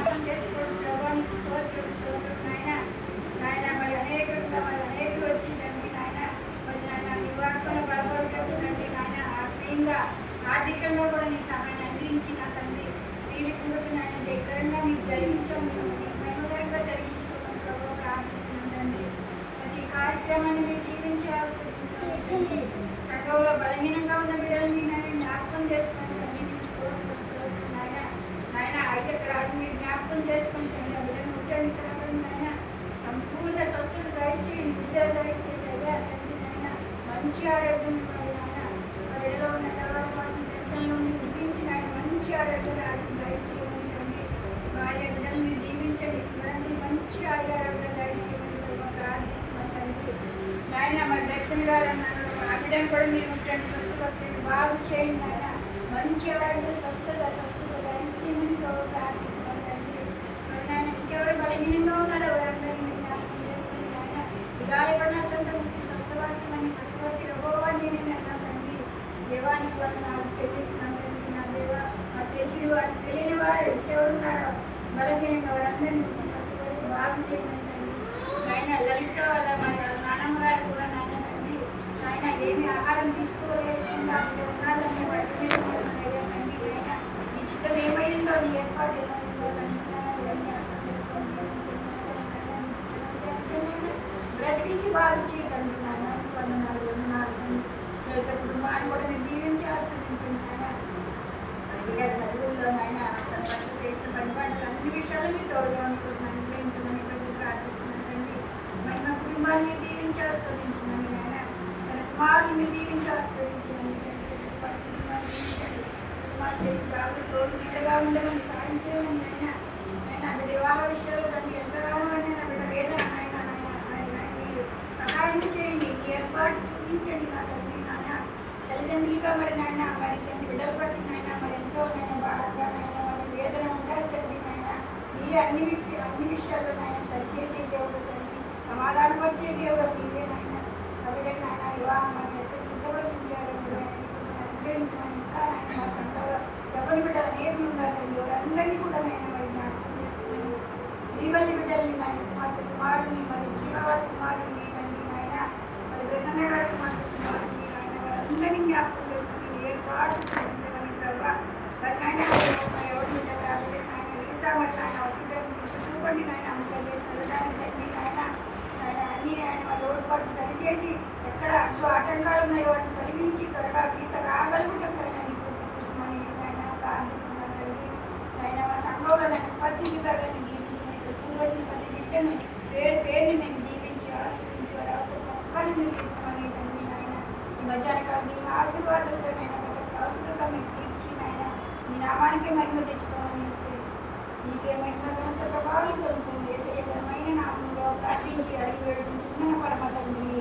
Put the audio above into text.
జ్ఞాపకం చేసుకోండి ప్రభానికి స్తోత్రం స్తోత్రం నాయన నాయన మరి అనేకులుగా మరి అనేకులు వచ్చి తండ్రి నాయన మరి నాయన నీ వాక్యను బలపడుతుందండి నాయన ఆత్మీయంగా ఆర్థికంగా కూడా నీ సహాయాన్ని అందించిన తండ్రి స్త్రీలకు నాయన దగ్గరంగా మీకు జరిగించండి మీకు మెమోరంగా జరిగించుకోమని ప్రభావ ప్రార్థిస్తున్నానండి ప్రతి కార్యక్రమాన్ని మీరు జీవించి ఆస్వాదించండి సంఘంలో బలహీనంగా ఉన్న బిడ్డలని నేను జ్ఞాపకం చేసుకుని నాయన నాయన ఐదక రాజు మీరు జ్ఞాపకం చేసుకుంటాను బిడ్డను ముట్టండి కలగండి నాయన సంపూర్ణ స్వస్థత దయచేయండి బిడ్డలు దయచేయండి అయ్యా తండ్రి నాయన మంచి ఆరోగ్యం నాయన బిడ్డలో ఉన్న టెన్షన్ నుండి విడిపించి ఆయన మంచి ఆరోగ్యం రాజు దయచేయండి తండ్రి భార్య బిడ్డలు మీరు దీవించండి స్మరణి మంచి ఆరోగ్యం దయచేయండి ప్రార్థిస్తున్నాను తండ్రి నాయన మరి దర్శన గారు అన్నారు ఆ బిడ్డను కూడా మీరు ముట్టండి స్వస్థపరచండి బాగు చేయండి నాయన మంచి ఆరోగ్యం స్వస్థత దయచేయమని ప్రార్థిస్తున్నాను తండ్రి మరి నాయన ఇంకెవరు బలహీనంగా ఉన్నారో ఎవరందరినీ జ్ఞాపకం చేసుకుని నాయన గాయపడినట్లంటే ముట్టి స్వస్థపరచమని స్వస్థపరిచి రఘోవాన్ని నేను అన్నాను తండ్రి దేవానికి వాళ్ళు నాకు చెల్లిస్తున్నాను తండ్రి నా దేవా నాకు తెలిసిన వారు తెలియని వారు ఎవరున్నారో బలహీనంగా వారందరినీ స్వస్థపరిచి బాగు చేయమని తండ్రి నాయన లలిత వాళ్ళ నాన్నమ్మ గారు కూడా నాయన తండ్రి నాయన ఏమి ఆహారం తీసుకోలేకుండా ఉన్నారని వాటి తండ్రి నాయన మీ చిత్తం ఏమైందో నీ ఏర్పాటు ఏమైందో బ్రతికించి బాగు చేయకండి నాయన వందనాలు యొక్క కుటుంబాన్ని కూడా మీరు దీవించి ఆశ్రయించుకుంటున్నాను చదువుల్లో నాయన చేసిన పనిపాట్లు అన్ని విషయాలు మీరు తోడుగా ఉంటున్నాను గ్రహించమని ప్రార్థిస్తున్నానండి మరి మా కుటుంబాన్ని దీవించి ఆస్వాదించమని నాయన తన కుమారుని దీవించి ఆస్వాదించమని జాగ్రత్త తోడు నీడగా ఉండమని సాయం చేయమని నాయన ఆయన బిడ్డ వివాహ విషయాలు దాన్ని ఎంతగానో నా బిడ్డ వేదన నాయన మీరు సహాయం చేయండి ఈ ఏర్పాటు చూపించండి నా తండ్రి నాయన తల్లిదండ్రులుగా మరి నాయన మరి తండ్రి బిడ్డలు పట్టి నాయన మరి ఎంతో నేను బాధగా నాయన మరి వేదన ఉండాలి తండ్రి నాయన మీరే అన్ని విషయాల్లో నాయన సరిచేసే దేవుడు తండ్రి సమాధానపరిచే దేవుడు మీరే నాయన కాబట్టి నాయన వివాహం మరి ఎక్కడ సిద్ధపరిచించారు అనుగ్రహించమని ఇంకా నాయన మా సంఘంలో ఎవరి బిడ్డలు నేర్పులు ఉన్నారండి వారందరినీ కూడా నాయన మరి జ్ఞాపకం చేసుకుని శ్రీవల్లి బిడ్డల్ని నాయన కుమారుని మరి జీవావతి కుమారుని తండ్రి నాయన మరి ప్రసన్న గారి కుమారుని నాయన వారందరినీ జ్ఞాపకం చేసుకుని ఏర్పాటు చేయించమని ప్రభావ మరి నాయన ఎవరి బిడ్డ కాబట్టి నాయన వీసా మరి నాయన వచ్చేటప్పుడు చూపండి నాయన అమ్మకాయ వెళ్ళడానికి తండ్రి నాయన నాయన అన్ని ఆయన వాళ్ళ ఓటుపాటు సరిచేసి ఎక్కడ అడ్డు ఆటంకాలు ఉన్నాయో వాటిని తొలగించి త్వరగా వీసా రాగలుగుతాం కుటుంబమని నాయన ప్రార్థిస్తున్నాను తండ్రి నాయన మా సంఘంలో నాకు పత్తికి కానీ పూర్వజులు పది బిడ్డను పేరుని మీరు దీవించి ఆశ్రయించి వారు ఒక్కరిని మీరు ఇస్తామని తండ్రి నాయన ఈ మధ్యాహ్నకాలం మీ ఆశీర్వాదంతో నాయన అవసరంగా మీకు తీర్చి నాయన మీ నామానికే మహిమ తెచ్చుకోమని మీకే మహిమ కనుక ప్రభావం కలుగుతుంది ఏసయ్య ఘనమైన నామంలో ప్రార్థించి అడిగి వేడుకుంటున్న పరమ తండ్రి.